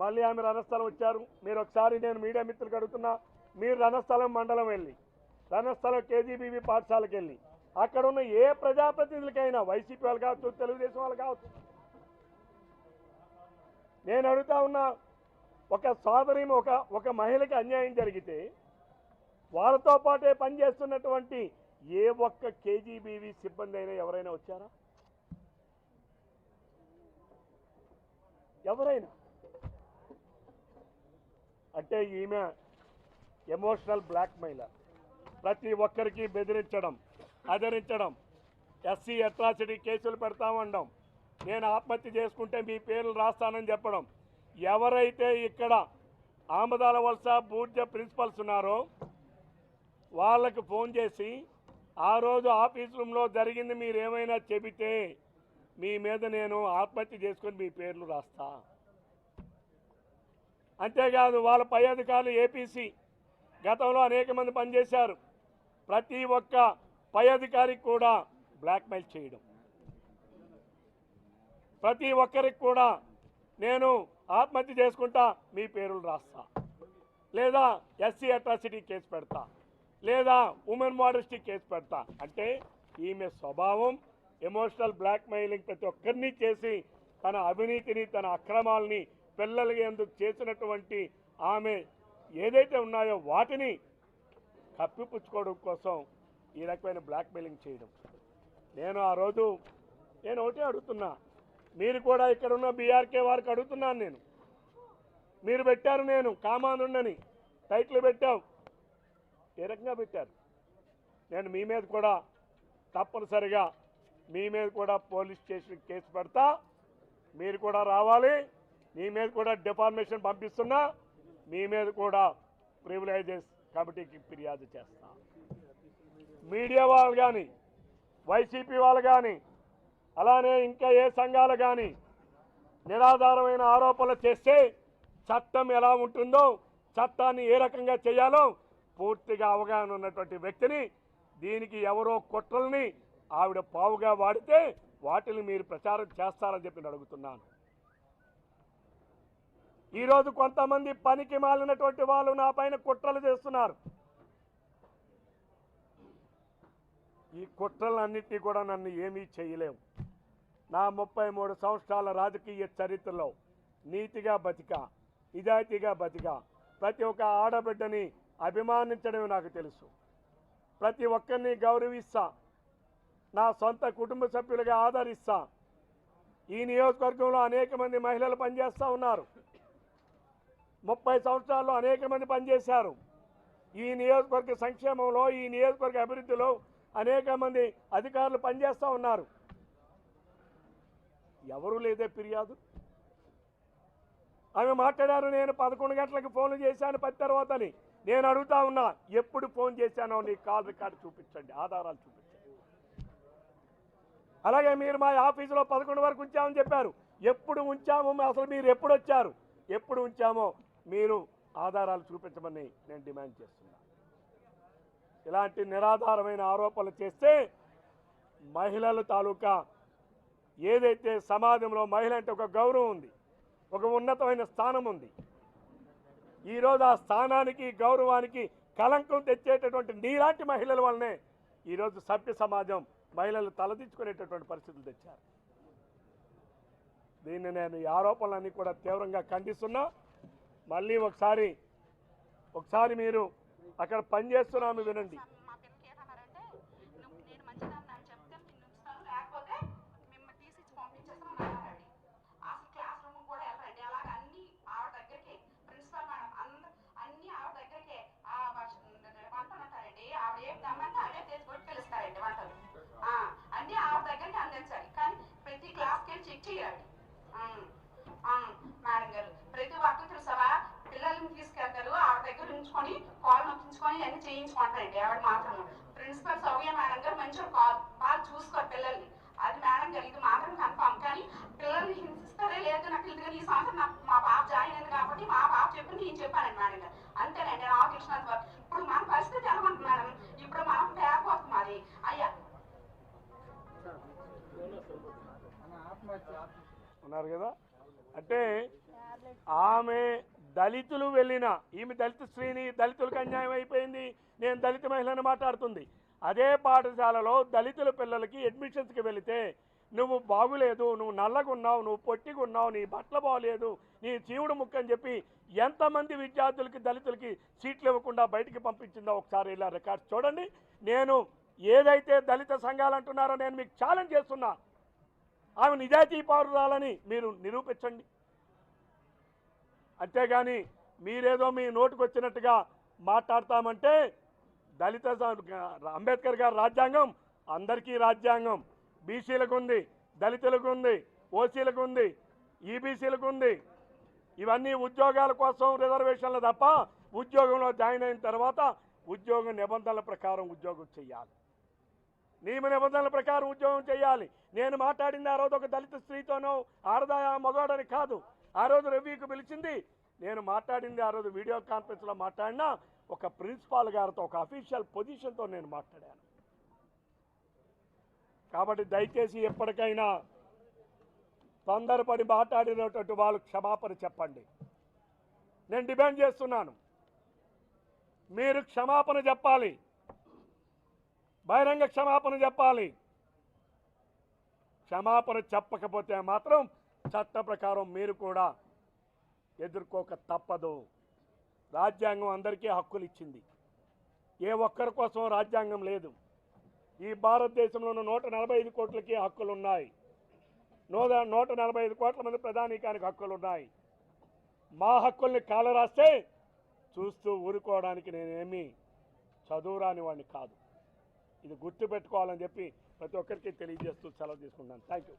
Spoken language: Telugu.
మళ్ళీ ఆమె రణస్థలం వచ్చారు. మీరు ఒకసారి నేను మీడియా మిత్రులకు అడుగుతున్నా, మీరు రణస్థలం మండలం వెళ్ళి, రణస్థలం కేజీబీవీ పాఠశాలకు వెళ్ళి అక్కడ ఉన్న ఏ ప్రజాప్రతినిధులకైనా వైసీపీ వాళ్ళు కావచ్చు, తెలుగుదేశం వాళ్ళు కావచ్చు, నేను అడుగుతా ఉన్నా, ఒక సోదరి ఒక మహిళకి అన్యాయం జరిగితే వాళ్ళతో పాటే పనిచేస్తున్నటువంటి ఏ ఒక్క కేజీబీవీ సిబ్బంది అయినా ఎవరైనా వచ్చారా? ఎవరైనా? అంటే ఈమె ఎమోషనల్ బ్లాక్మెయిలర్, ప్రతి ఒక్కరికి బెదిరించడం, అదిరించడం, ఎస్సీ అట్రాసిటీ కేసులు పెడతామనడం, నేను ఆత్మహత్య చేసుకుంటే మీ పేర్లు రాస్తానని చెప్పడం. ఎవరైతే ఇక్కడ ఆమదాల వలస బూర్జ ప్రిన్సిపల్స్ ఉన్నారో వాళ్ళకు ఫోన్ చేసి ఆ రోజు ఆఫీస్ రూమ్లో జరిగింది మీరు ఏమైనా చెబితే మీ మీద నేను ఆత్మహత్య చేసుకొని మీ పేర్లు రాస్తా. అంతేకాదు వాళ్ళ పై అధికారులు ఏపీసీ గతంలో అనేక మంది పనిచేశారు. ప్రతి ఒక్క పై అధికారికి కూడా బ్లాక్మెయిల్ చేయడం, ప్రతి ఒక్కరికి కూడా నేను ఆత్మహత్య చేసుకుంటా మీ పేర్లు రాస్తా, లేదా ఎస్సీ అట్రాసిటీ కేసు పెడతా, లేదా ఉమెన్ మోడెస్టీ కేసు పెడతా. అంటే ఈమె స్వభావం ఎమోషనల్ బ్లాక్మెయిలింగ్ ప్రతి ఒక్కరిని చేసి తన అవినీతిని, తన అక్రమాలని పిల్లలకి ఎందుకు చేసినటువంటి ఆమె ఏదైతే ఉన్నాయో వాటిని కప్పిపుచ్చుకోవడం కోసం ఈ రకమైన బ్లాక్మెయిలింగ్ చేయడం. నేను ఆ రోజు ఒకటే అడుగుతున్నా, మీరు కూడా ఇక్కడ ఉన్న బీఆర్కే వారికి అడుగుతున్నాను నేను, మీరు పెట్టారు నేను కామానుండని టైటిల్ పెట్టావు, ఏ రకంగా పెట్టారు? నేను మీ మీద కూడా తప్పనిసరిగా మీ మీద కూడా పోలీస్ స్టేషన్ కేసు పెడతా, మీరు కూడా రావాలి, మీ మీద కూడా డిఫార్మేషన్ పంపిస్తున్నా, మీ మీద కూడా ప్రివిలేజెస్ కమిటీకి ఫిర్యాదు చేస్తా. మీడియా వాళ్ళు కానీ, వైసీపీ వాళ్ళు కానీ, అలానే ఇంకా ఏ సంఘాలు కానీ నిరాధారమైన ఆరోపణలు చేస్తే చట్టం ఎలా ఉంటుందో, చట్టాన్ని ఏ రకంగా చేయాలో పూర్తిగా అవగాహన ఉన్నటువంటి వ్యక్తిని, దీనికి ఎవరో కుట్రల్ని ఆవిడ పావుగా వాడితే వాటిని మీరు ప్రచారం చేస్తారని చెప్పి అడుగుతున్నాను. ఈరోజు కొంతమంది పనికి మాలినటువంటి వాళ్ళు నా పైన కుట్రలు చేస్తున్నారు. ఈ కుట్రలన్నింటినీ కూడా నన్ను ఏమీ చేయలేవు. నా 33 సంవత్సరాల రాజకీయ చరిత్రలో నీతిగా బతికా, నిజాయితీగా బతికా, ప్రతి ఒక్క ఆడబిడ్డని అభిమానించడమే నాకు తెలుసు, ప్రతి ఒక్కరిని గౌరవిస్తా, నా సొంత కుటుంబ సభ్యులుగా ఆదరిస్తా. ఈ నియోజకవర్గంలో అనేక మంది మహిళలు పనిచేస్తూ ఉన్నారు. 30 సంవత్సరాల్లో అనేక మంది పనిచేశారు. ఈ నియోజకవర్గ సంక్షేమంలో, ఈ నియోజకవర్గ అభివృద్ధిలో అనేక మంది అధికారులు పనిచేస్తూ ఉన్నారు. ఎవరు లేదే ఫిర్యాదు? ఆమె మాట్లాడారు, నేను 11 గంటలకు ఫోన్లు చేశాను 10 తర్వాతని. నేను అడుగుతా ఉన్నా, ఎప్పుడు ఫోన్ చేశానో నీ కాల్ రికార్డు చూపించండి, ఆధారాలు చూపించండి. అలాగే మీరు మా ఆఫీసులో 11 వరకు ఉంచామని చెప్పారు, ఎప్పుడు ఉంచామో, అసలు మీరు ఎప్పుడు వచ్చారు, ఎప్పుడు ఉంచామో మీరు ఆధారాలు చూపించమని నేను డిమాండ్ చేస్తున్నా. ఇలాంటి నిరాధారమైన ఆరోపణలు చేస్తే మహిళల తాలూకా ఏదైతే సమాజంలో మహిళ అంటే ఒక గౌరవం ఉంది, ఒక ఉన్నతమైన స్థానం ఉంది. ఈరోజు ఆ స్థానానికి, గౌరవానికి కళంకం తెచ్చేటటువంటి నీలాంటి మహిళల వల్లనే ఈరోజు సభ్య సమాజం మహిళలు తలదించుకునేటటువంటి పరిస్థితులు తెచ్చారు. దీన్ని నేను ఈ ఆరోపణలన్నీ కూడా తీవ్రంగా ఖండిస్తున్నా. మళ్ళీ ఒకసారి మీరు అక్కడ పనిచేస్తున్నాము వినండి. అన్ని ఆవిడ దగ్గరికి అందించాలి, కానీ ప్రతి క్లాస్కి వెళ్ళి చెక్ చేయాలి. మేడం గారు ప్రతి ఒక్కరు తెలుసావా, పిల్లల్ని తీసుకెళ్తారు, ఆవిడ దగ్గర ఉంచుకొని కాల్ నొప్పించుకొని అన్ని చేయించుకుంటారండి. ఆవిడ మాత్రం ప్రిన్సిపల్ సౌర్య మేడం గారు మంచిగా బాగా చూసుకోరు పిల్లల్ని. అది మేడం గారు ఇది మాత్రం కన్ఫామ్. కానీ పిల్లల్ని హింసిస్తారే లేదు నాకు ఇది. ఈ సంవత్సరం మా పాప జాయిన్ అయింది కాబట్టి మా పాప చెప్పింది నేను చెప్పానండి మేడం గారు, అంతేనండి. నేను ఆలోచించినంత వరకు ఇప్పుడు మన పరిస్థితి ఎలా ఉంటుంది మేడం, ఇప్పుడు మనం పేకపోతుంది మాది. అయ్యా ఉన్నారు కదా, అంటే ఆమె దళితులు వెళ్ళిన ఈమె దళిత స్త్రీని, దళితులకు అన్యాయం అయిపోయింది, నేను దళిత మహిళని మాట్లాడుతుంది. అదే పాఠశాలలో దళితుల పిల్లలకి అడ్మిషన్స్కి వెళితే నువ్వు బాగులేదు, నువ్వు నల్లగున్నావు, నువ్వు పొట్టిగున్నావు, నీ బట్టలు బాగలేదు, నీ చీవుడు ముక్క అని చెప్పి ఎంతమంది విద్యార్థులకి దళితులకి సీట్లు ఇవ్వకుండా బయటికి పంపించిందో ఒకసారి ఇలా రికార్డ్స్ చూడండి. నేను ఏదైతే దళిత సంఘాలు అంటున్నారో నేను మీకు ఛాలెంజ్ చేస్తున్నా. ఆమె నిజాయితీ పౌరురాలని మీరు నిరూపించండి. అంతేగాని మీరేదో మీ నోటుకు వచ్చినట్టుగా మాట్లాడతామంటే దళిత అంబేద్కర్ గారి రాజ్యాంగం అందరికీ రాజ్యాంగం. బీసీలకు ఉంది, దళితులకు ఉంది, ఓసీలకు ఉంది, ఈబీసీలకు ఉంది. ఇవన్నీ ఉద్యోగాల కోసం రిజర్వేషన్లు తప్ప ఉద్యోగంలో జాయిన్ అయిన తర్వాత ఉద్యోగ నిబంధనల ప్రకారం ఉద్యోగం చేయాలి, నియమ నిబంధనల ప్రకారం ఉద్యోగం చేయాలి. నేను మాట్లాడింది ఆ రోజు ఒక దళిత స్త్రీతోనో ఆడదాయ మగవాడని కాదు. ఆ రోజు రివ్యూకి పిలిచింది. నేను మాట్లాడింది ఆ రోజు వీడియో కాన్ఫరెన్స్లో మాట్లాడినా ఒక ప్రిన్సిపాల్ గారితో, ఒక అఫీషియల్ పొజిషన్తో నేను మాట్లాడాను. కాబట్టి దయచేసి ఎప్పటికైనా తొందరపడి మాట్లాడినటువంటి వాళ్ళు క్షమాపణ చెప్పండి. నేను డిమాండ్ చేస్తున్నాను, మీరు క్షమాపణ చెప్పాలి, బహిరంగ క్షమాపణ చెప్పాలి. క్షమాపణ చెప్పకపోతే మాత్రం చట్ట ప్రకారం మీరు కూడా ఎదుర్కోక తప్పదు. రాజ్యాంగం అందరికీ హక్కులు ఇచ్చింది, ఏ ఒక్కరి కోసం రాజ్యాంగం లేదు. ఈ భారతదేశంలో ఉన్న 145 కోట్లకి హక్కులు ఉన్నాయి, 145 కోట్ల మంది ప్రధానికానికి హక్కులు ఉన్నాయి. మా హక్కుల్ని కాలరాస్తే చూస్తూ ఊరుకోవడానికి నేనేమీ చదువురాని వాడిని కాదు. ఇది గుర్తుపెట్టుకోవాలని చెప్పి ప్రతి ఒక్కరికి తెలియజేస్తూ సెలవు తీసుకుంటాను. Thank you.